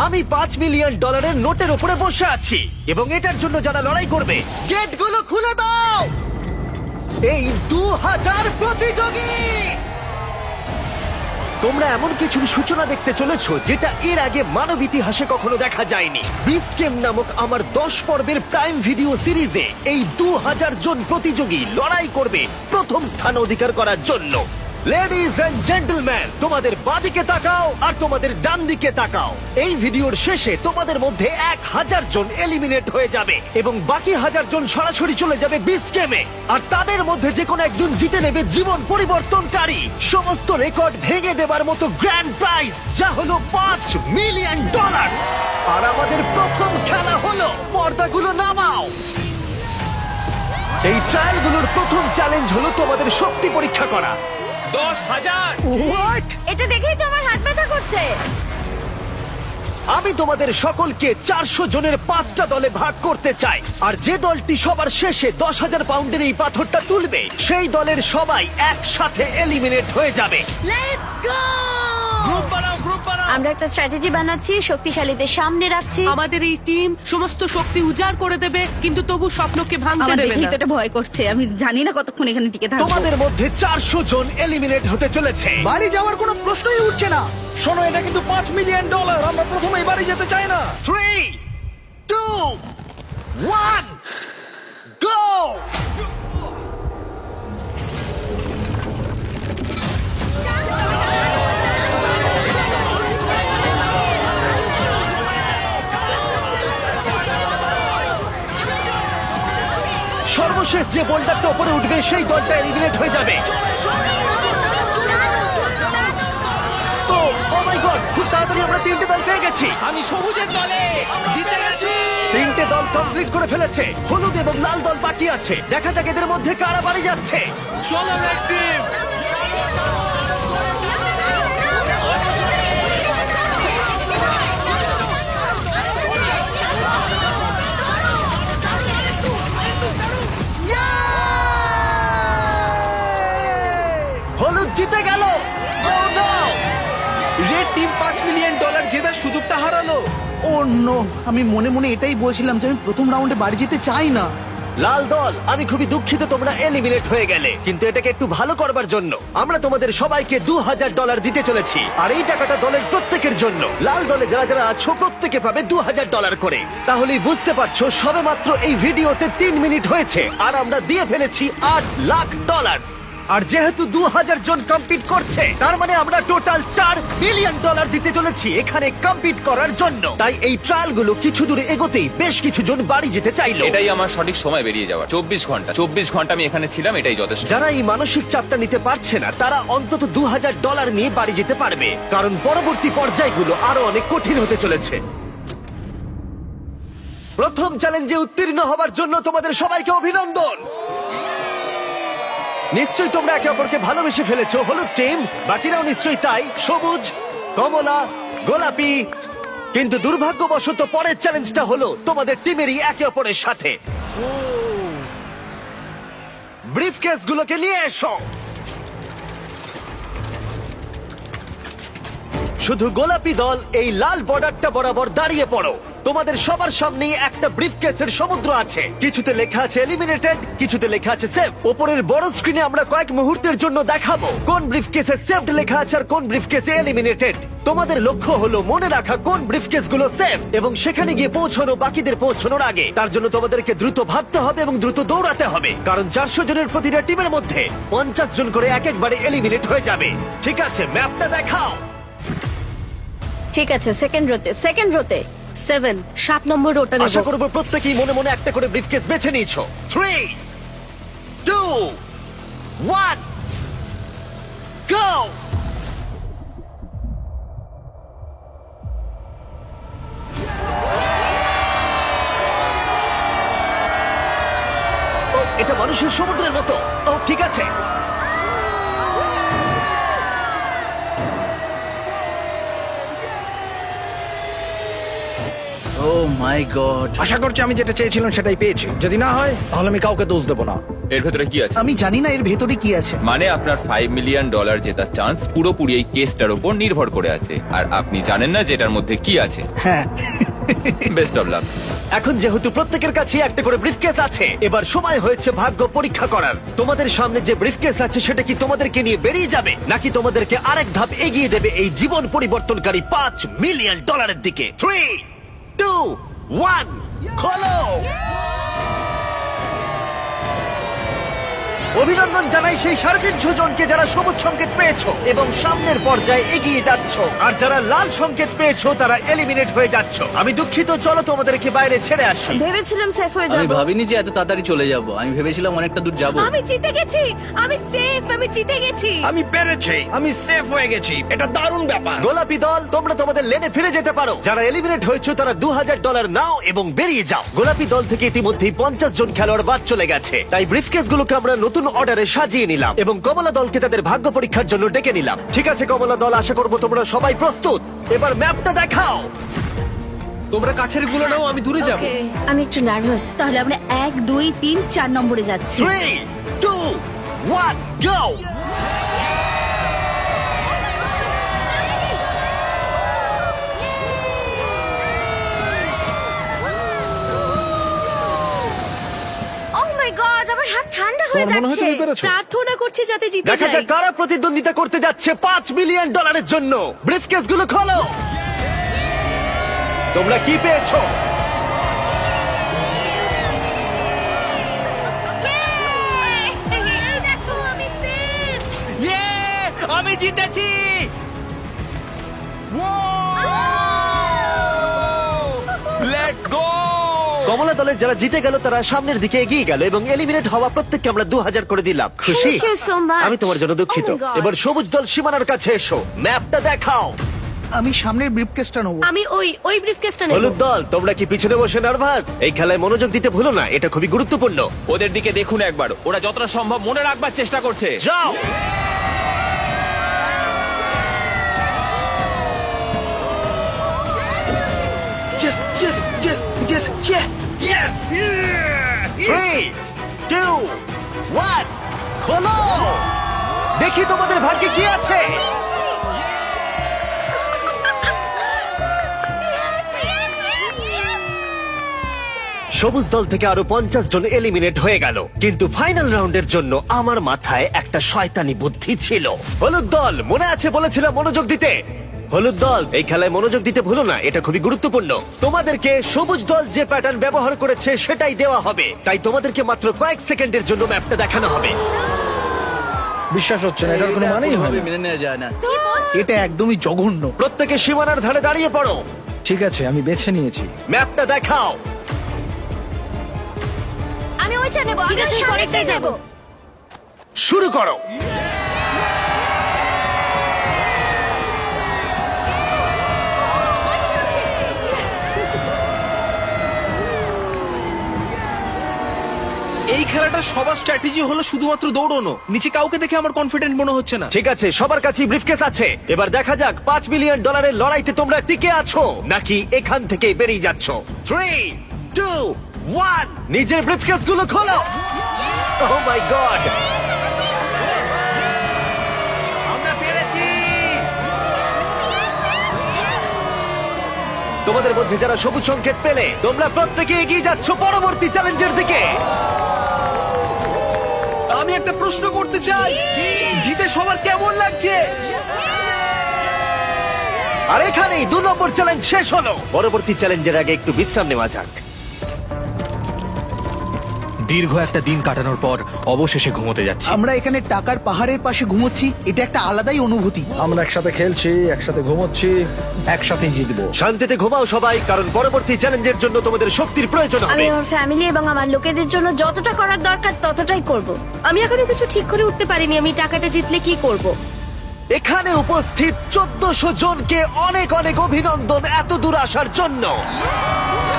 আমি $5 মিলিয়ন নোটের উপরে বসে আছি এবং এটার জন্য যারা লড়াই করবে গেটগুলো খুলে দাও। এই 2000 প্রতিযোগী, তোমরা এমন কিছুর সূচনা দেখতে চলেছো যেটা এর আগে মানব ইতিহাসে কখনো দেখা যায়নি। বিস্ট গেম নামক আমার 10 পর্বের প্রাইম ভিডিও সিরিজে এই 2000 জন প্রতিযোগী লড়াই করবে প্রথম স্থান অধিকার করার জন্য। লেডিজ এন্ড জেন্টলম্যান, তোমাদের বাঁদিকে তাকাও আর তোমাদের ডান দিকে তাকাও। এই ভিডিওর শেষে তোমাদের মধ্যে 1000 জন এলিমিনেট হয়ে যাবে এবং বাকি 1000 জন সরাসরি চলে যাবে বিস্ট গেমে। আর তাদের মধ্যে যে কোনো একজন জিতে নেবে জীবন পরিবর্তনকারী সমস্ত রেকর্ড ভেঙে দেবার মতো গ্র্যান্ড প্রাইজ, যা হলো $5 মিলিয়ন। আর আমাদের প্রথম খেলা হলো, পর্দাগুলো নামাও। এই ট্রায়ালগুলোর প্রথম চ্যালেঞ্জ হলো তোমাদের শক্তি পরীক্ষা করা। 10,000! হোয়াট? এটা দেখেই তো আমার হাত ব্যথা করছে। আমি তোমাদের সকলকে 400 জনের 5টা দলে ভাগ করতে চাই, আর যে দলটি সবার শেষে 10,000 পাউন্ডের এই পাথরটা তুলবে সেই দলের সবাই একসাথে এলিমিনেট হয়ে যাবে। Let's go! গ্রুপ বানাও, গ্রুপ বানাও! আমরা একটা স্ট্র্যাটেজি বানাচ্ছি, শক্তিশালীদের সামনে রাখছি। আমাদের এই টিম সমস্ত শক্তি উজাড় করে দেবে, কিন্তু তবু স্বপ্নকে ভাঙতে আমার দেবে দেখেই না। তো এটা ভয় করছে। আমি জানি না কতক্ষণ এখানে টিকে থাকবো। তোমাদের মধ্যে 400 জন এলিমিনেট হতে চলেছে। বাড়ি যাওয়ার কোনো প্রশ্নই উঠছে না। শোনো, এটা কিন্তু $5 মিলিয়ন। আমরা প্রথমেই বাড়ি যেতে চাই না। 3, 2, 1, গো! সর্বশেষ যে বোল্ডারটা উপরে উঠবে সেই দলটা এলিমিনেট হয়ে যাবে। ও মাই গড, খুব তাড়াতাড়ি আমরা 3টে দল পেয়ে গেছি। আমি সবুজের দলে জিতে গেছি। 3টে দল কমপ্লিট করে ফেলেছে, হলুদ এবং লাল দল বাকি আছে। দেখা যাক এদের মধ্যে কারা বাড়ি যাচ্ছে। চলো রেড টিম। হলুদ জিতে গেল। Oh no! Red team $5 million জেতার সুযোগটা হারালো। ও নো, আমি মনে মনে এটাই বলছিলাম যে আমি প্রথম রাউন্ডে বাড়ি যেতে চাই না। লাল দল, আমি খুবই দুঃখিত তোমরা এলিমিনেট হয়ে গেলে, কিন্তু এটাকে একটু ভালো করবার জন্য আমরা তোমাদের সবাইকে $2,000 দিতে চলেছি। আর এই টাকাটা দলের প্রত্যেকের জন্য। লাল দলে যারা যারা আছো প্রত্যেকে পাবে $2,000 করে। তাহলেই বুঝতে পারছো সবে মাত্র এই ভিডিওতে 3 মিনিট হয়েছে আর আমরা দিয়ে ফেলেছি $8 লাখ। আর যেহেতু 2000 জন কম্পিট করছে, তার মানে আমরা টোটাল $4 মিলিয়ন দিতে চলেছি এখানে কম্পিট করার জন্য। তাই এই ট্রায়ালগুলো কিছু দূর এগোতেই বেশ কিছু জন বাড়ি যেতে চাইলো। এটাই আমার সঠিক সময় বেরিয়ে যাওয়ার। 24 ঘন্টা আমি এখানে ছিলাম, এটাই যথেষ্ট। যারা এই মানসিক চাপটা নিতে পারছে না তারা অন্তত $2,000 নিয়ে বাড়ি যেতে পারবে, কারণ পরবর্তী পর্যায়গুলো আরো অনেক কঠিন হতে চলেছে। প্রথম চ্যালেঞ্জে উত্তীর্ণ হবার জন্য তোমাদের সবাইকে অভিনন্দন। নিশ্চয়ই তোমরা একে অপরকে ভালোবেসে ফেলেছো, হলুদ টিম, বাকিরাও নিশ্চয়ই তাই, সবুজ, কমলা, গোলাপি। কিন্তু দুর্ভাগ্যবশত পরের চ্যালেঞ্জটা হলো তোমাদের টিমেরই একে অপরের সাথে। ব্রিফকেসগুলোকে নিয়ে এসো। শুধু গোলাপি দল এই লাল বর্ডারটা বরাবর দাঁড়িয়ে পড়ো। তোমাদের সবার সামনেই একটা ব্রিফকেসের সমুদ্র আছে। কিছুতে লেখা আছে এলিমিনেটেড, কিছুতে লেখা আছে সেভ। উপরের বড় স্ক্রিনে আমরা কয়েক মুহূর্তের জন্য দেখাবো কোন ব্রিফকেসে সেভড লেখা আছে আর কোন ব্রিফকেসে এলিমিনেটেড। তোমাদের লক্ষ্য হলো মনে রাখা কোন ব্রিফকেসগুলো সেভ এবং সেখানে গিয়ে পৌঁছানো বাকিদের পৌঁছানোর আগে। তার জন্য তোমাদেরকে দ্রুত ভাবতে হবে এবং দ্রুত দৌড়াতে হবে, কারণ 400 জনের প্রতিটা টিমের মধ্যে 50 জন করে এক একবারে এলিমিনেট হয়ে যাবে। ঠিক আছে, ম্যাপটা দেখাও। ঠিক আছে, সেকেন্ড রোতে 7 নম্বর রোটা আশা নেব। করবো প্রত্যেকেই মনে মনে একটা করে ব্রিফকেস বেছে নিয়েছো। 3, 2, 1, গো! ও, এটা মানুষের সমুদ্রের মতো। ও ঠিক আছে, ও মাই গড, আশা করছি আমি যেটা চেয়েছিলাম সেটাই পেয়েছি। যদি না হয় তাহলে আমি কাউকে দোষ দেবো না। এর ভেতরে কি আছে? আমি জানি না এর ভেতরে কি আছে। মানে আপনার $5 মিলিয়ন জেতার চান্স পুরোপুরি এই কেসটার উপর নির্ভর করে আছে, আর আপনি জানেন না যেটার মধ্যে কি আছে। হ্যাঁ, বেস্ট অফ লাক। এখন যেহেতু প্রত্যেকের কাছে একটা করে ব্রিফকেস আছে, এবার সময় হয়েছে ভাগ্য পরীক্ষা করার। তোমাদের সামনে যে ব্রিফকেস আছে সেটা কি তোমাদেরকে নিয়ে বেরিয়ে যাবে, নাকি তোমাদেরকে আরেক ধাপ এগিয়ে দেবে এই জীবন পরিবর্তনকারী $5 মিলিয়ন দিকে? 3, 2, 1, খোলো। অভিনন্দন জানাই সেই 350 জনকে যারা সবুজ সংকেত পেয়েছো এবং সামনের পর্যায়ে এগিয়ে যাচ্ছ, আর যারা লাল সংকেত পেয়েছো তারা এলিমিনেট হয়ে যাচ্ছ। আমি দুঃখিত, চলো তোমাদেরকে বাইরে ছেড়ে আসি। ভেবেছিলাম সেফ হয়ে আমি যাব। ভাবিনি যে এত তাড়াতাড়ি চলে যাব। আমি ভেবেছিলাম অনেকটা দূর যাব। আমি জিতে গেছি, আমি সেফ, আমি জিতে গেছি। আমি পেরেছি, আমি সেফ হয়ে গেছি। এটা দারুণ ব্যাপার। গোলাপি দল, তোমরা তোমাদের লেনে ফিরে যেতে পারো। যারা এলিমিনেট হয়েছে তারা $2000 নাও এবং বেরিয়ে যাও। গোলাপি দল থেকে ইতিমধ্যেই 50 জন খেলোয়াড় বাদ চলে গেছে, তাই ব্রিফকেস গুলোকে আমরা নতুন অর্ডারে সাজিয়ে নিলাম এবং কমলা দলকে তাদের ভাগ্য পরীক্ষার জন্য ডেকে নিলাম। ঠিক আছে কমলা দল, আশা করবো তোমরা সবাই প্রস্তুত। এবার ম্যাপটা দেখাও। তোমরা কাছের গুলো নাও, আমি দূরে যাব। Okay, আমি একটু নার্ভাস। তাহলে আমরা 1, 2, 3, 4 নম্বরে যাচ্ছি। 3, 2, 1, go! Oh my God, আমার হাত ঠান্ডা হয়ে তোমার মনে হয় যাচ্ছে। তুমি পেরেছো? প্রার্থনা করছি যাতে জিতে দেখা যাই। যাক কারা প্রতিদ্বন্দ্বিতা করতে যাচ্ছে $5 মিলিয়ন জন্য। ব্রিফকেস গুলো খোলো। তোমরা কি পেয়েছো? Yay! এই দেখো, আমি safe! আমি জিতেছি। Let's go! কমলা দলের যারা জিতে গেল তারা সামনের দিকে এগিয়ে গেল এবং এলিমিনেট হওয়া প্রত্যেককে আমরা 2000 করে দিলাম। খুশি? Thank you so much. আমি তোমার জন্য দুঃখিত। Oh my God. এবার সবুজ দল সীমানার কাছে এসো, ম্যাপটা দেখাও। আমি সামনের ব্রিফকেসটা নেবো। আমি ওই ব্রিফকেসটা নেব। হলুদ দল, তোমরা কি পিছনে বসে নার্ভাস? এই খেলায় মনোযোগ দিতে ভুলো না, এটা খুবই গুরুত্বপূর্ণ। ওদের দিকে দেখুন একবার, ওরা যতটা সম্ভব মনে রাখবার চেষ্টা করছে। যাও। Yes, yes, yes, yes, yes, yes. 3, 2, 1, খোলো। দেখি তোমাদের ভাগ্যে কি আছে। সবুজ দল থেকে আরো 50 জন এলিমিনেট হয়ে গেল, কিন্তু ফাইনাল রাউন্ডের জন্য আমার মাথায় একটা শয়তানি বুদ্ধি ছিল। হলুদ দল, মনে আছে বলেছিলাম মনোযোগ দিতে। হলুদ দল, এই খেলায় মনোযোগ দিতে ভুলো না, এটা খুবই গুরুত্বপূর্ণ। তোমাদেরকে সবুজ দল যে প্যাটার্ন ব্যবহার করেছে সেটাই দেওয়া হবে, তাই তোমাদেরকে মাত্র কয়েক সেকেন্ডের জন্য ম্যাপটা দেখানো হবে। বিশ্বাস হচ্ছে না, এটার কোনো মানেই হয় না। মেনে নেওয়া যায় না। এটা একদমই জঘন্য। প্রত্যেকে সীমানার ধারে দাঁড়িয়ে পড়ো। ঠিক আছে, আমি বেছে নিয়েছি। ম্যাপটা দেখাও। আমি ওইটা নেব। ঠিক আছে, পরেরটাই যাব। শুরু করো। এই খেলাটা সবার স্ট্র্যাটেজি হলো শুধুমাত্র দৌড়ানো। নিচে কাউকে দেখে আমার কনফিডেন্ট মনে হচ্ছে না। ঠিক আছে, সবার কাছেই ব্রিফকেস আছে। এবার দেখা যাক $5 মিলিয়ন লড়াইতে তোমরা টিকে আছো নাকি এখান থেকে বেরিয়ে যাচ্ছ। 3, 2, 1, নিজের ব্রিফকেস গুলো খোলো। ওহ মাই গড, আমরা পেরেছি। তোমাদের মধ্যে যারা সবুজ সংকেত পেলে তোমরা প্রত্যেকে এগিয়ে যাচ্ছ পরবর্তী চ্যালেঞ্জের দিকে। আমি একটা প্রশ্ন করতে চাই, জিতে সবার কেমন লাগছে? আর এখানেই 2 নম্বর চ্যালেঞ্জ শেষ হলো। পরবর্তী চ্যালেঞ্জের আগে একটু বিশ্রাম নেওয়া যাক। দীর্ঘ একটা দিন কাটানোর পর অবশেষে ঘুমোতে যাচ্ছি। আমরা এখানে টাকার পাহাড়ের পাশে ঘুমোচ্ছি, এটা একটা আলাদাই অনুভূতি। আমরা একসাথে খেলছি, একসাথে ঘুমোচ্ছি, একসাথে জিতবো। শান্তিতে ঘুমাও সবাই, কারণ পরবর্তী চ্যালেঞ্জের জন্য তোমাদের শক্তির প্রয়োজন আমি হবে। আমার ফ্যামিলি এবং আমার লোকেদের জন্য যতটা করার দরকার ততটাই করব। আমি এখনো কিছু ঠিক করে উঠতে পারিনি আমি টাকাটা জিতলে কি করব। এখানে উপস্থিত 1400 জনকে অনেক অনেক অভিনন্দন এত দূর আসার জন্য।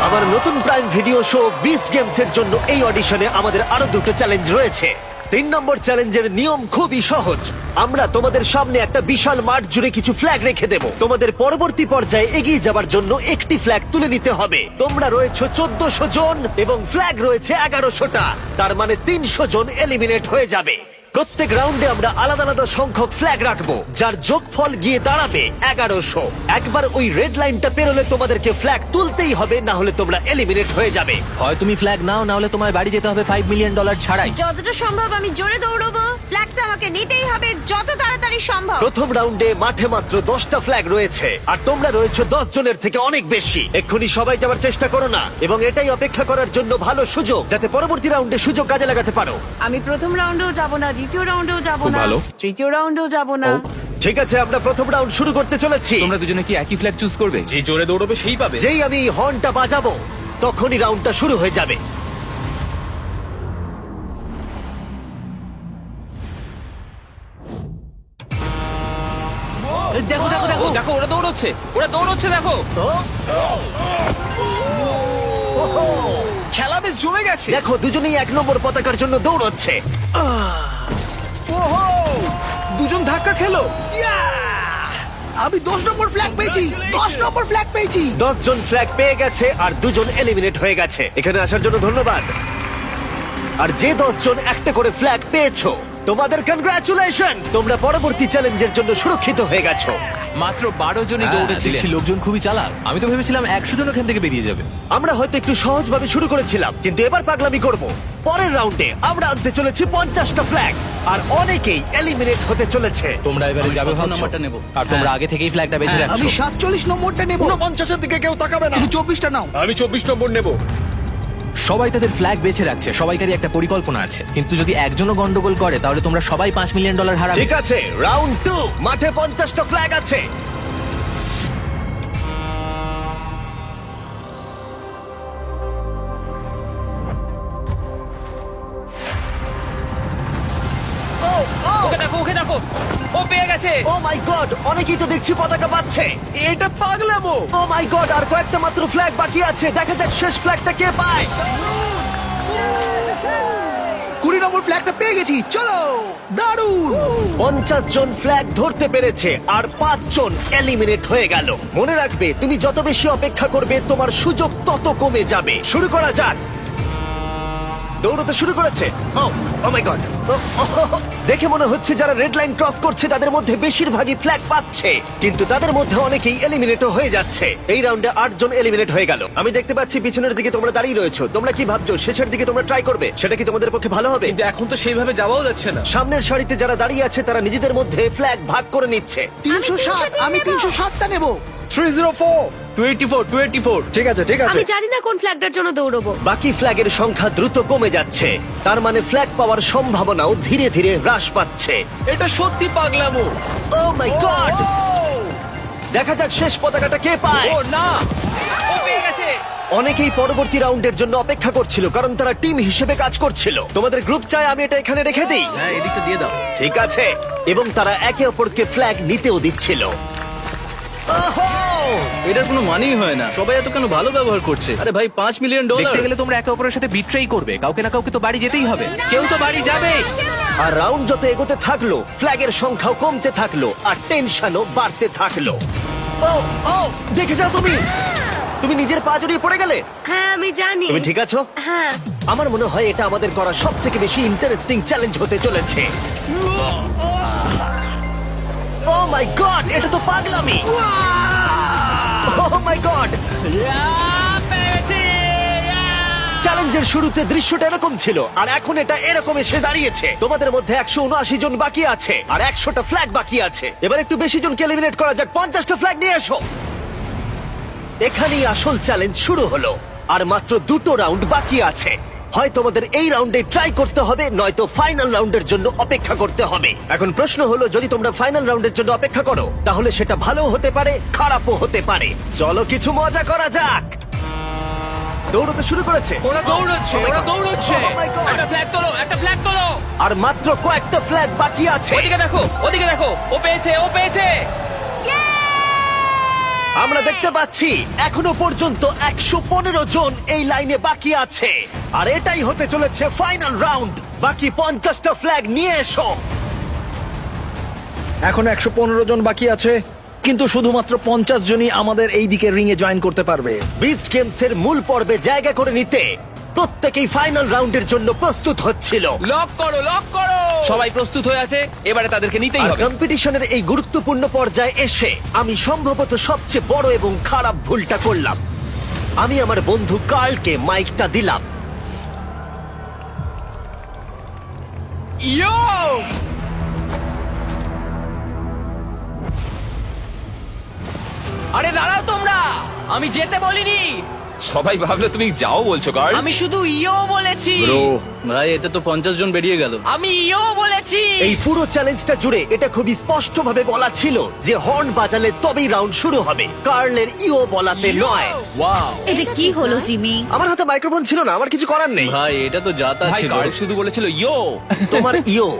আমার নতুন prime video show beast games এর জন্য এই অডিশনে আমাদের আরো 2টো চ্যালেঞ্জ রয়েছে। 3 নম্বর চ্যালেঞ্জের নিয়ম খুবই সহজ। আমরা তোমাদের সামনে একটা বিশাল মাঠ জুড়ে কিছু ফ্ল্যাগ রেখে দেব। তোমাদের পরবর্তী পর্যায়ে এগিয়ে যাবার জন্য একটি ফ্ল্যাগ তুলে নিতে হবে। তোমরা রয়েছে 1400 জন এবং ফ্ল্যাগ রয়েছে 1100টা। তার মানে 300 জন এলিমিনেট হয়ে যাবে। প্রত্যেক রাউন্ডে আমরা আলাদা আলাদা সংখ্যক ফ্ল্যাগ রাখবো, যার যোগফল গিয়ে দাঁড়াবে 1100। একবার ওই রেড লাইনটা পেরোলে তোমাদেরকে ফ্ল্যাগ তুলতেই হবে, না হলে তোমরা এলিমিনেট হয়ে যাবে। হয় তুমি ফ্ল্যাগ নাও, না হলে তোমায় বাড়ি যেতে হবে $5 মিলিয়ন ছাড়াই। যতটা সম্ভব আমি জোরে দৌড়বো। ফ্ল্যাগটা আমাকে নিতেই হবে যত তাড়াতাড়ি সম্ভব। প্রথম রাউন্ডে মাঠে মাত্র 10টা ফ্ল্যাগ রয়েছে, আর তোমরা রয়েছে 10 জনের থেকে অনেক বেশি। এক্ষুনি সবাই যাওয়ার চেষ্টা করো না, এবং এটাই অপেক্ষা করার জন্য ভালো সুযোগ, যাতে পরবর্তী রাউন্ডে সুযোগ কাজে লাগাতে পারো। আমি প্রথম রাউন্ডেও যাব না, দ্বিতীয় রাউন্ডেও যাব খুব না, ভালো। তৃতীয় রাউন্ডেও যাব না। ঠিক আছে, আমরা প্রথম রাউন্ড শুরু করতে চলেছি। তোমরা দুজনে কি একই ফ্ল্যাগ চুজ করবে? যে জোরে দৌড়বে সেই পাবে। যেই আমি এই হর্নটা বাজাবো তখনই রাউন্ডটা শুরু হয়ে যাবে। দেখো দেখো দেখো ও দেখো, ওরা দৌড়চ্ছে, ওরা দৌড়চ্ছে, দেখো। খেলা বেশ জমে গেছে। দেখো, দুজনেই 1 নম্বর পতাকার জন্য দৌড়চ্ছে। ওহো, দুজন ধাক্কা খেলো। আমি 10 নম্বর ফ্ল্যাগ পেয়েছি, 10 নম্বর ফ্ল্যাগ পেয়েছি। 10 জন ফ্ল্যাগ পেয়ে গেছে আর 2 জন এলিমিনেট হয়ে গেছে। এখানে আসার জন্য ধন্যবাদ। আর যে 10 জন একটা করে ফ্ল্যাগ পেয়েছো, তোমাদের কনগ্রাচুলেশন, তোমরা পরবর্তী চ্যালেঞ্জের জন্য সুরক্ষিত হয়ে গেছো। মাত্র 12 জনই দৌড়েছিলেন। দেখছি লোকজন খুবই চালাক। আমি তো ভেবেছিলাম 100 জন ওখান থেকে বেরিয়ে যাবে। আমরা হয়তো একটু সহজভাবে শুরু করেছিলাম, কিন্তু এবার পাগলামি করব। পরের রাউন্ডে আমরা আনতে চলেছি 50টা ফ্ল্যাগ, আর অনেকেই এলিমিনেট হতে চলেছে। তোমরা এবারে যাবে ভাবছো? নাম্বারটা নেবো। আর তোমরা আগে থেকেই ফ্ল্যাগটা বেছে রাখছো। আমি 47 নম্বরটা নেব। 49-এর দিকে কেউ তাকাবে না। তুমি 24টা নাও। আমি 24 নম্বর নেব। সবাই তাদের ফ্ল্যাগ বেছে রাখছে, সবাইকারই একটা পরিকল্পনা আছে। কিন্তু যদি একজনও গন্ডগোল করে, তাহলে তোমরা সবাই $5 মিলিয়ন হারাবে। ঠিক আছে, রাউন্ড 2, মাঠে 50টা ফ্ল্যাগ আছে। ও ও ওকে দেখো, ওকে দেখো, ও পেয়ে গেছে। ও মাই গড, অনেকেই তো দেখছি পতাকা পাচ্ছে। এটা পাগলামো। ও মাই গড, আর কয়েকটা মাত্র ফ্ল্যাগ বাকি আছে। দেখা যাক শেষ ফ্ল্যাগটা কে পায়। 20 নম্বর ফ্ল্যাগটা পেয়ে গেছি, চলো। দারুণ। 50 জন ফ্ল্যাগ ধরতে পেরেছে, আর 5 জন এলিমিনেট হয়ে গেল। মনে রাখবে, তুমি যত বেশি অপেক্ষা করবে, তোমার সুযোগ তত কমে যাবে। শুরু করা যাক। দৌড়তে শুরু করেছে। ও মাই গড, দেখে মনে হচ্ছে যারা রেড লাইন ক্রস করছে তাদের মধ্যে বেশিরভাগই ফ্ল্যাগ পাচ্ছে, কিন্তু তাদের মধ্যে অনেকেই এলিমিনেটও হয়ে যাচ্ছে। এই রাউন্ডে 8 জন এলিমিনেট হয়ে গেল। আমি দেখতে পাচ্ছি পিছনের দিকে তোমরা দাঁড়িয়ে রয়েছো। তোমরা কি ভাবছো শেষের দিকে তোমরা ট্রাই করবে? সেটা কি তোমাদের পক্ষে ভালো হবে? কিন্তু এখন তো সেইভাবে যাওয়াও যাচ্ছে না। সামনের সারিতে যারা দাঁড়িয়ে আছে তারা নিজেদের মধ্যে ফ্ল্যাগ ভাগ করে নিচ্ছে। 307, আমি 307টা নেব। 304, 24, 24। ঠিক আছে, ঠিক আছে। আমি জানি না কোন ফ্ল্যাগটার জন্য দৌড়বো। বাকি ফ্ল্যাগের সংখ্যা দ্রুত কমে যাচ্ছে, তার মানে ফ্ল্যাগ পাওয়ার সম্ভাবনাও ধীরে ধীরে হ্রাস পাচ্ছে। এটা সত্যি পাগলামো। ও মাই গড, দেখা যাক শেষ পতাকাটা কে পায়। ও না, ও পেয়ে গেছে। অনেকেই পরবর্তী রাউন্ডের জন্য অপেক্ষা করছিল, কারণ তারা টিম হিসেবে কাজ করছিল। তোমাদের গ্রুপ চাই আমি এটা এখানে রেখে দিই? হ্যাঁ, এদিকটা দিয়ে দাও। ঠিক আছে, এবং তারা একে অপরকে ফ্ল্যাগ নিতেও দিচ্ছিল। ওহো! এটার কোনো মানেই হয় না। সবাই এত কেন ভালো ব্যবহার করছে? আরে ভাই, $5 মিলিয়ন। দেখতে গেলে তোমরা একে অপরের সাথে বিট্রেই করবে। কাউকে না কাউকে তো বাড়ি যেতেই হবে। কেউ তো বাড়ি যাবে। আর রাউন্ড যত এগোতে থাকলো, ফ্ল্যাগের সংখ্যাও কমতে থাকলো, আর টেনশনও বাড়তে থাকলো। ও ও, দেখে যাও তুমি। তুমি নিজের পা জড়িয়ে পড়ে গেলে। হ্যাঁ আমি জানি। তুমি ঠিক আছো? হ্যাঁ। আমার মনে হয় এটা আমাদের করা সব থেকে বেশি ইন্টারেস্টিং চ্যালেঞ্জ হতে চলেছে। ও মাই গড, এটা তো পাগলামি। ও মাই গড, চ্যালেঞ্জের শুরুতে দৃশ্যটা এরকম ছিল, আর এখন এটা এরকম এসে দাঁড়িয়েছে। তোমাদের মধ্যে 179 জন বাকি আছে, আর 100টা ফ্ল্যাগ বাকি আছে। এবার একটু বেশি জনকে এলিমিনেট করা যাক। 50টা ফ্ল্যাগ নিয়ে এসো। এখানেই আসল চ্যালেঞ্জ শুরু হলো, আর মাত্র 2টো রাউন্ড বাকি আছে। হয় তোমাদের এই রাউন্ডে ট্রাই করতে হবে, নয়তো ফাইনাল রাউন্ডের জন্য অপেক্ষা করতে হবে। এখন প্রশ্ন হলো, যদি তোমরা ফাইনাল রাউন্ডের জন্য অপেক্ষা করো, তাহলে সেটা ভালো হতে পারে, খারাপও হতে পারে। চলো কিছু মজা করা যাক। দৌড়তে শুরু করেছে। ওরা দৌড়চ্ছে, ওরা দৌড়চ্ছে। Oh my God! একটা ফ্ল্যাগ তোলো, একটা ফ্ল্যাগ তোলো। আর মাত্র কয়েকটা ফ্ল্যাগ বাকি আছে। ওদিকে দেখো, ওদিকে দেখো, ও পেয়েছে, ও পেয়েছে। আমরা দেখতে পাচ্ছি এখনো পর্যন্ত 115 জন এই লাইনে বাকি আছে, আর এটাই হতে চলেছে ফাইনাল রাউন্ড। বাকি 50টা ফ্ল্যাগ নিয়ে এসো। এখন 115 জন বাকি আছে, কিন্তু শুধুমাত্র 50 জনই আমাদের এই দিকের রিং এ জয়েন করতে পারবে। বিস্ট গেমস এর মূল পর্বে জায়গা করে নিতে প্রত্যেকেই ফাইনাল রাউন্ডের জন্য প্রস্তুত হচ্ছিল। লক করো, লক করো। সবাই প্রস্তুত হয়ে আছে, এবারে তাদেরকে নিতেই আর হবে। কম্পিটিশনের এই গুরুত্বপূর্ণ পর্যায়ে এসে আমি সম্ভবত সবচেয়ে বড় এবং খারাপ ভুলটা করলাম। আমি আমার বন্ধু কার্লকে মাইকটা দিলাম। ইয়ো! আরে দাঁড়াও তোমরা, আমি যেতে বলিনি। সবাই ভাবলো তুমি যাও বলছো কার্ল। আমি শুধু ইও বলেছি। ভাই এতে তো 50 জন বেরিয়ে গেল। আমি ইও বলেছি। এই পুরো চ্যালেঞ্জটা জুড়ে এটা খুবই স্পষ্টভাবে বলা ছিল যে হর্ন বাজালে তবেই রাউন্ড শুরু হবে, কার্লের ইও বলাতে নয়। এটা কি হলো জিমি? আমার হাতে মাইক্রোফোন ছিল না, আমার কিছু করার নেই। ভাই এটা তো যাতা ভাই ছিল। কার্ল শুধু বলেছিল ইয়ো। তোমার ইও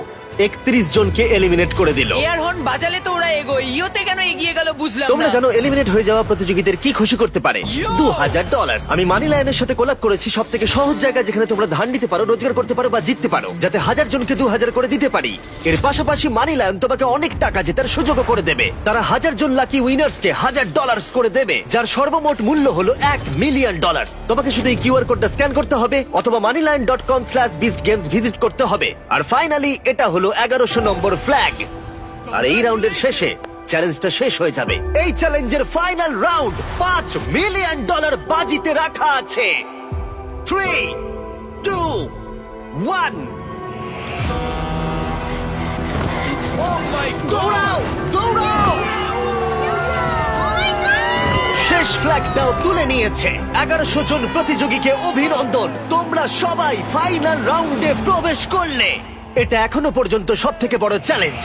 31 জনকে এলিমিনেট করে দিল। এয়ার হর্ন বাজালে তো ওরা এগোয়, ইওতে কেন এগিয়ে গেল বুঝলাম তোমরা না। জানো এলিমিনেট হয়ে যাওয়া প্রতিযোগীদের কি খুশি করতে পারে? $2000। আমি মানি লায়নের সাথে কোলাব করেছি সব থেকে সহজ জায়গা যেখানে তোমরা ধার নিতে পারো, রোজগার করতে পারো বা জিততে পারো, যাতে 1000 জনকে 2000 করে দিতে পারি। এর পাশাপাশি মানি লায়ন তোমাকে অনেক টাকা জেতার সুযোগও করে দেবে। তারা 1000 জন লাকি উইনার্সকে $1000 করে দেবে, যার সর্বমোট মূল্য হলো $1 মিলিয়ন। তোমাকে শুধু এই কিউআর কোডটা স্ক্যান করতে হবে অথবা moneylion.com/beastgames ভিজিট করতে হবে। আর ফাইনালি এটা হলো 1100 নম্বর ফ্ল্যাগ। আর এই রাউন্ডের শেষে চ্যালেঞ্জটা শেষ হয়ে যাবে। এই চ্যালেঞ্জের ফাইনাল রাউন্ড $5 মিলিয়ন বাজিতে রাখা আছে। 3, 2, 1 দৌড়াও, দৌড়াও! শেষ ফ্ল্যাগটাও তুলে নিয়েছে। 1100 জন প্রতিযোগীকে অভিনন্দন, তোমরা সবাই ফাইনাল রাউন্ডে প্রবেশ করলে। এটা এখনো পর্যন্ত সব থেকে বড় চ্যালেঞ্জ।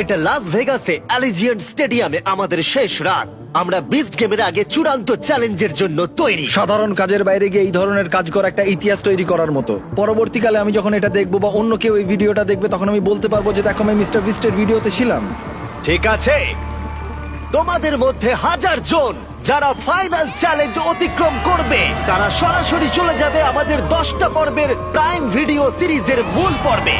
এটা লাস ভেগাসে অ্যালিজিয়েন্ট স্টেডিয়ামে আমাদের শেষ রাত। আমরা বিস্ট গেমের আগে চূড়ান্ত চ্যালেঞ্জের জন্য তৈরি। সাধারণ কাজের বাইরে গিয়ে এই ধরনের কাজ করা একটা ইতিহাস তৈরি করার মতো। পরবর্তীকালে আমি যখন এটা দেখবো বা অন্য কেউ এই ভিডিওটা দেখবে, তখন আমি বলতে পারবো যে দেখো আমি মিস্টার বিস্টের ভিডিওতে ছিলাম। ঠিক আছে, তোমাদের মধ্যে 1000 জন যারা ফাইনাল চ্যালেঞ্জ অতিক্রম করবে, তারা সরাসরি চলে যাবে আমাদের 10টা পর্বের প্রাইম ভিডিও সিরিজের মূল পর্বে।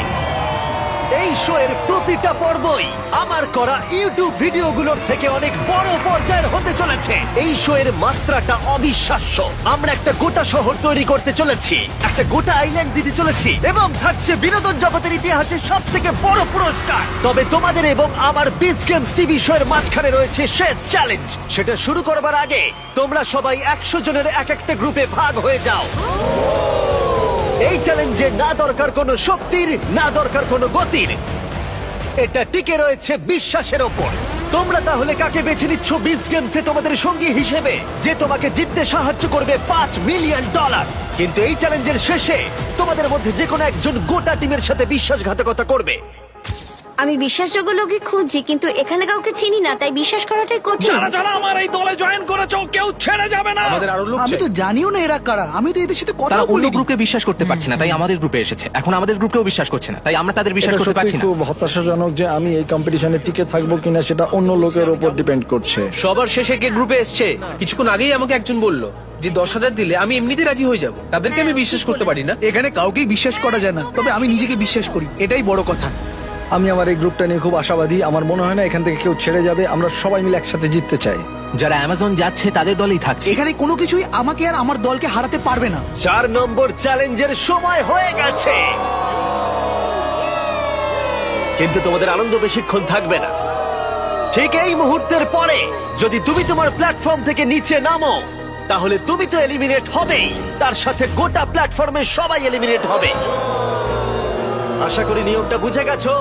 এই শো এর প্রতিটা পর্বই আমার করা ইউটিউব ভিডিওগুলোর থেকে অনেক বড় পর্যায়ের হতে চলেছে। এই শো এর মাত্রাটা অবিশ্বাস্য। আমরা একটা গোটা শহর তৈরি করতে চলেছি, একটা গোটা আইল্যান্ড দিতে চলেছি, এবং থাকছে বিনোদন জগতের ইতিহাসে সব থেকে বড় পুরস্কার। তবে তোমাদের এবং আমার বিচ গেমস টিভি শো এর মাঝখানে রয়েছে শেষ চ্যালেঞ্জ। সেটা শুরু করবার আগে তোমরা সবাই 100 জনের এক একটা গ্রুপে ভাগ হয়ে যাও। এই চ্যালেঞ্জে না দরকার কোনো শক্তির, না দরকার কোনো গতির, এটা টিকে রয়েছে বিশ্বাসের ওপর। তোমরা তাহলে কাকে বেছে নিচ্ছ বিস্ট গেমসে তোমাদের সঙ্গী হিসেবে, যে তোমাকে জিততে সাহায্য করবে $5 মিলিয়ন? কিন্তু এই চ্যালেঞ্জের শেষে তোমাদের মধ্যে যে কোনো একজন গোটা টিমের সাথে বিশ্বাসঘাতকতা করবে। আমি বিশ্বাসযোগ্য লোকই খুঁজছি, কিন্তু এখানে কাউকে চিনি না, তাই বিশ্বাস করাটাই কঠিন। যারা আমার এই দলে জয়েন করেছো, কেউ ছেড়ে যাবে না। আমাদের আরো লোক আমি চাই। তো জানিও না এরা কারা, আমি তো এদের সাথে কথা তারা অন্য বলিনি। গ্রুপে বিশ্বাস করতে পারছে না, তাই আমাদের গ্রুপে এসেছে। এখন আমাদের গ্রুপেও বিশ্বাস করছে না, তাই আমরা তাদের বিশ্বাস এটা করতে সত্যি পারছি না। খুব হতাশাজনক যে আমি এই কম্পিটিশনে টিকে থাকবো কিনা সেটা অন্য লোকের উপর ডিপেন্ড করছে। সবার শেষে কে গ্রুপে এসছে? কিছুক্ষণ আগেই আমাকে একজন বলল যে 10,000 দিলে আমি এমনিতে রাজি হয়ে যাব। তাদেরকে আমি বিশ্বাস করতে পারি না। এখানে কাউকেই বিশ্বাস করা যায় না, তবে আমি নিজেকে বিশ্বাস করি, এটাই বড় কথা। আমি আমার এই গ্রুপটা নিয়ে খুব আশাবাদী। আমার মনে হয় না এখান থেকে কেউ ছেড়ে যাবে। আমরা সবাই মিলে একসাথে জিততে চাই। যারা অ্যামাজন যাচ্ছে তাদের দলেই থাকছে। এখানে কোনো কিছুই আমাকে আর আমার দলকে হারাতে পারবে না। 4 নম্বর চ্যালেঞ্জের সময় হয়ে গেছে, কিন্তু তোমাদের আনন্দ বেশিক্ষণ থাকবে না। ঠিক এই মুহূর্তের পরে যদি তুমি তোমার প্ল্যাটফর্ম থেকে নিচে নামো, তাহলে তুমি তো এলিমিনেট হবেই, তার সাথে গোটা প্ল্যাটফর্মে সবাই এলিমিনেট হবে। আশা করি নিয়মটা বুঝে গেছো।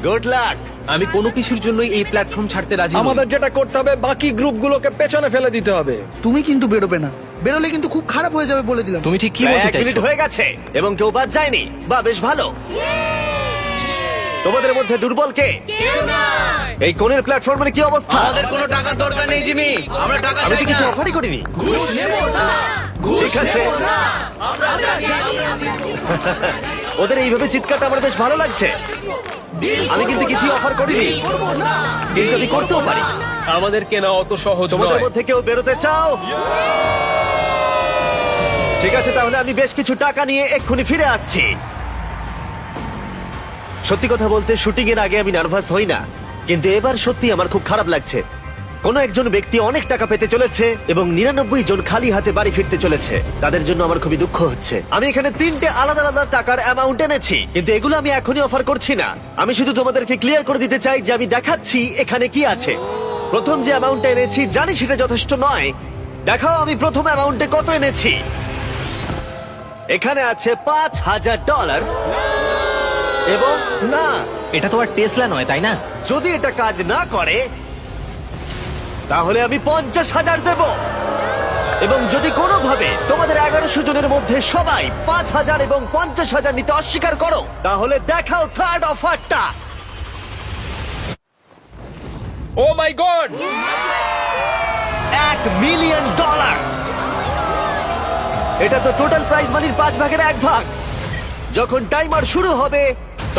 Good luck. আমি কোনো কিছুর জন্যই এই প্ল্যাটফর্ম ছাড়তে রাজি নই। আমাদের যেটা করতে হবে, বাকি গ্রুপগুলোকে পেছনে ফেলে দিতে হবে। তুমি কিন্তু বেরোবে না, বেরোলে কিন্তু খুব খারাপ হয়ে যাবে বলে দিলাম। তুমি ঠিক কি প্রায় বলতে 1 মিনিট চাইছো? হয়ে গেছে এবং কেউ বাদ যায়নি। বা বেশ ভালো। তোমাদের মধ্যে দুর্বল কে? এই কোণের প্ল্যাটফর্মের কি অবস্থা? আমাদের কোনো টাকার দরকার নেই জিমি, আমরা টাকা আমি তো চাই কিছু না। অফারই করিনি। ঠিক আছে, ওদের এইভাবে চিৎকারটা আমার বেশ ভালো লাগছে। আমি কিন্তু কিছু অফার করিনি, কিন্তু আমি করতেও পারি। আমাদের কেনা অত সহজ তোমাদের নয়। মধ্যে কেউ বেরোতে চাও? ঠিক আছে, তাহলে আমি বেশ কিছু টাকা নিয়ে এক্ষুনি ফিরে আসছি। সত্যি কথা বলতে শুটিং এর আগে আমি নার্ভাস হই না, কিন্তু এবার সত্যি আমার খুব খারাপ লাগছে। কোনো একজন ব্যক্তি অনেক টাকা পেতে চলেছে এবং 99 জন খালি হাতে বাড়ি ফিরতে চলেছে। তাদের জন্য আমার খুবই দুঃখ হচ্ছে। আমি এখানে 3টে আলাদা আলাদা টাকার অ্যামাউন্ট এনেছি, কিন্তু এগুলো আমি এখনই অফার করছি না। আমি শুধু তোমাদেরকে ক্লিয়ার করে দিতে চাই যে আমি দেখাচ্ছি এখানে কি আছে। প্রথম যে অ্যামাউন্টটা এনেছি জানি সেটা যথেষ্ট নয়। দেখাও আমি প্রথম অ্যামাউন্টে কত এনেছি। এখানে আছে $5,000 এবং না, এটা তো আর টেসলা নয়, তাই না? যদি এটা কাজ না করে তাহলে আমি 50,000 দেব। এবং যদি কোনোভাবে তোমাদের 1100 জনের মধ্যে সবাই 5,000 এবং 50,000 নিতে অস্বীকার করো, তাহলে দেখাও থার্ড অফারটা। ও মাই গড! $1 মিলিয়ন। এটা তো টোটাল প্রাইজ মানির 5 ভাগের 1 ভাগ। যখন টাইমার শুরু হবে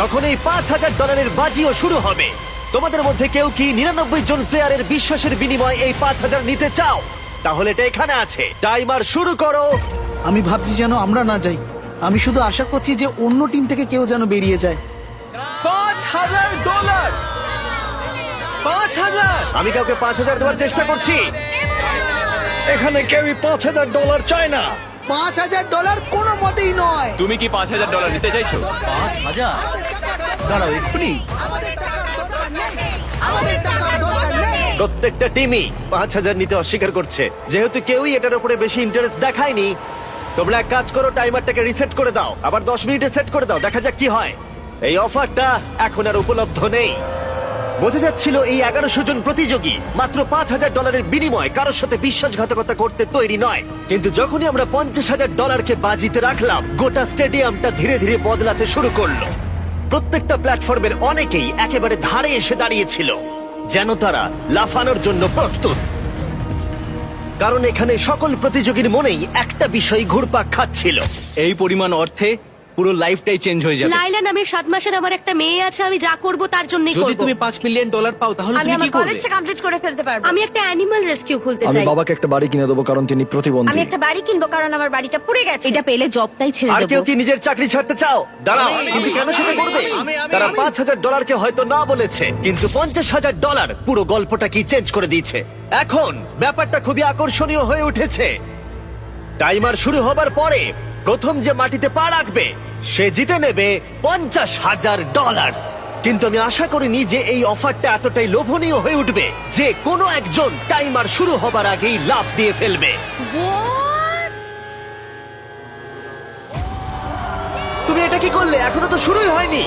তখন এই $5,000 বাজিও শুরু হবে। তোমাদের মধ্যে কেউ কি 99 জন প্লেয়ারের বিশ্বাসের বিনিময়ে এই 5,000 নিতে চাও? তাহলে এটা এখানে আছে। টাইমার শুরু করো। আমি ভাবছি যেন আমরা না যাই। আমি শুধু আশা করছি যে অন্য টিম থেকে কেউ যেন বেরিয়ে যায়। $5,000! 5,000! আমি কাউকে 5,000 দেওয়ার চেষ্টা করছি। এখানে কেউই $5,000 চায় না। $5,000 কোনো মতেই নয়। তুমি কি $5,000 নিতে চাইছো? 5,000? দাঁড়াও এক্ষুনি। প্রত্যেকটা টিমই 5,000 নিতে অস্বীকার করছে। যেহেতু কেউই এটার উপরে বেশি ইন্টারেস্ট দেখায়নি, তোমরা এক কাজ করো, টাইমারটাকে রিসেট করে দাও, আবার 10 মিনিটে সেট করে দাও, দেখা যাক কি হয়। এই অফারটা এখন আর উপলব্ধ নেই। বোঝা যাচ্ছিল এই 1100 জন প্রতিযোগী মাত্র $5,000 বিনিময়ে কারোর সাথে বিশ্বাসঘাতকতা করতে তৈরি নয়। কিন্তু যখনই আমরা $50,000 বাজিতে রাখলাম, গোটা স্টেডিয়ামটা ধীরে ধীরে বদলাতে শুরু করলো। প্রত্যেকটা প্ল্যাটফর্মের অনেকেই একেবারে ধারে এসে দাঁড়িয়েছিল, যেন তারা লাফানোর জন্য প্রস্তুত। কারণ এখানে সকল প্রতিযোগীর মনেই একটা বিষয় ঘুরপাক খাচ্ছিল। এই পরিমাণ অর্থে পুরো লাইফটাই চেঞ্জ হয়ে যাবে। লাইলা নামের 7 মাসের আমার একটা মেয়ে আছে, আমি যা করব তার জন্যই যদি করব। তুমি $5 মিলিয়ন পাও তাহলে আমি তুমি আমার কি করবে? কলেজটা কমপ্লিট করে ফেলতে পারবো। আমি একটা অ্যানিমাল রেস্কিউ খুলতে আমি চাই। বাবাকে একটা বাড়ি কিনে দেবো কারণ তিনি আমি প্রতিবন্ধী। একটা বাড়ি কিনবো কারণ আমার বাড়িটা পুড়ে গেছে। এটা পেলে জবটাই ছেড়ে আর কেউ দেবো। কি নিজের চাকরি ছাড়তে চাও? দাঁড়াও, কিন্তু কেন সেটা করবে? তারা $5,000 হয়তো না বলেছে, কিন্তু $50,000 পুরো গল্পটা কি চেঞ্জ করে দিয়েছে। এখন ব্যাপারটা খুবই আকর্ষণীয় হয়ে উঠেছে। টাইমার শুরু হবার পরে প্রথম যে মাটিতে পা রাখবে সে জিতে নেবে $50,000। কিন্তু আমি আশা করিনি যে এই অফারটা এতটাই লোভনীয় হয়ে উঠবে যে কোনো একজন টাইমার শুরু হবার আগেই লাফ দিয়ে ফেলবে। তুমি এটা কি করলে? এখনো তো শুরুই হয়নি।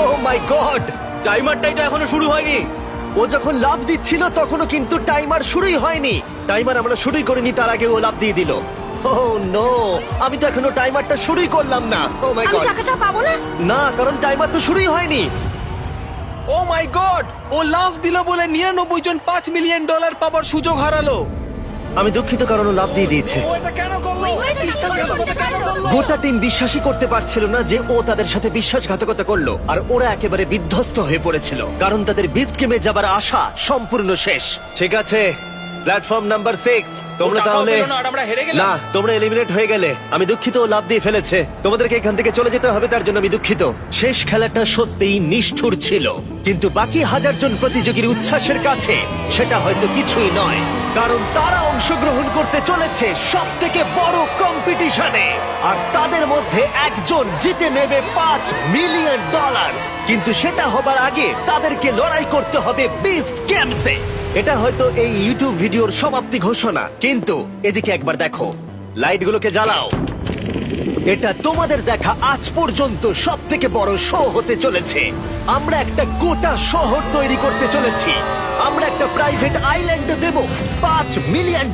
ও মাই গড, টাইমারটাই তো এখনো শুরু হয়নি। ও যখন লাফ দিচ্ছিল তখনও কিন্তু টাইমার শুরুই হয়নি। টাইমার আমরা শুরুই করিনি, তার আগে ও লাফ দিয়ে দিল। ওহ নো, আমি তো এখনো টাইমারটা শুরুই করলাম না। ও মাই আমি গড, টাকাটা পাবো না। না, কারণ টাইমার তো শুরুই হয়নি। ও মাই গড, ও লাফ দিল বলে 99 জন $5 মিলিয়ন পাবার সুযোগ হারালো। আমি দুঃখিত কারণ ও লাফ দিয়ে দিয়েছে। গোটা টিম বিশ্বাসই করতে পারছিল না যে ও তাদের সাথে বিশ্বাসঘাতকতা করলো, আর ওরা একেবারে বিধ্বস্ত হয়ে পড়েছিল কারণ তাদের বিস্ট গেমে যাবার আশা সম্পূর্ণ শেষ। ঠিক আছে, প্ল্যাটফর্ম নাম্বার 6, তোমরা টাকাও তাহলে পেলো না আর আমরা হেরে গেলাম। না, তোমরা এলিমিনেট হয়ে গেলে। আমি দুঃখিত, ও লাভ দিয়ে ফেলেছে। তোমাদেরকে এখান থেকে চলে যেতে হবে, তার জন্য আমি দুঃখিত। শেষ খেলাটা সত্যিই নিষ্ঠুর ছিল, কিন্তু বাকি 1000 জন প্রতিযোগীর উচ্ছ্বাসের কাছে সেটা হয়তো কিছুই নয়, কারণ তারা অংশগ্রহণ করতে চলেছে সব থেকে বড় কম্পিটিশনে, আর তাদের মধ্যে একজন জিতে নেবে $5 মিলিয়ন। কিন্তু সেটা হবার আগে তাদেরকে লড়াই করতে হবে বিস্ট গেমসে। এটা হয়তো এই ইউটিউব ভিডিওর সমাপ্তি ঘোষণা, কিন্তু এদিকে একবার দেখো, লাইটগুলোকে জ্বালাও। এটা তোমাদের দেখা আজ পর্যন্ত সব থেকে বড় শো হতে চলেছে। আমরা একটা গোটা শহর তৈরি করতে চলেছি। আমরা একটা প্রাইভেট আইল্যান্ড দেব $5 মিলিয়ন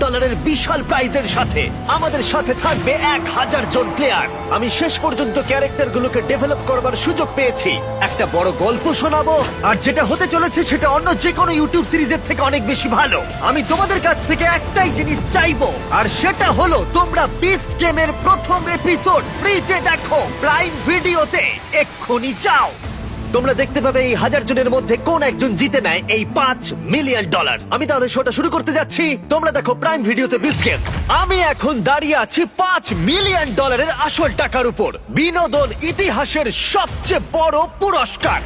বিশাল প্রাইজের সাথে। আমাদের সাথে থাকবে 1000 জন প্লেয়ার। আমি শেষ পর্যন্ত ক্যারেক্টারগুলোকে ডেভেলপ করবার সুযোগ পেয়েছি। একটা বড় গল্প শোনাবো, আর যেটা হতে চলেছে সেটা অন্য যে কোনো ইউটিউব সিরিজের থেকে অনেক বেশি ভালো। আমি তোমাদের কাছ থেকে একটাই জিনিস চাইবো, আর সেটা হলো তোমরা বিস্ট গেমের প্রথম এপিসোড ফ্রিতে দেখো প্রাইম ভিডিওতে। এক্ষুনি যাও। তোমরা দেখতে পাবে এই 1000 জনের মধ্যে কোন একজন জিতে নেয় এই $5 মিলিয়ন। আমি তাহলে শোটা শুরু করতে যাচ্ছি। তোমরা দেখো প্রাইম ভিডিওতে বিচ গেমস। আমি এখন দাঁড়িয়ে আছি $5 মিলিয়ন আসল টাকার উপর, বিনোদন ইতিহাসের সবচেয়ে বড় পুরস্কার।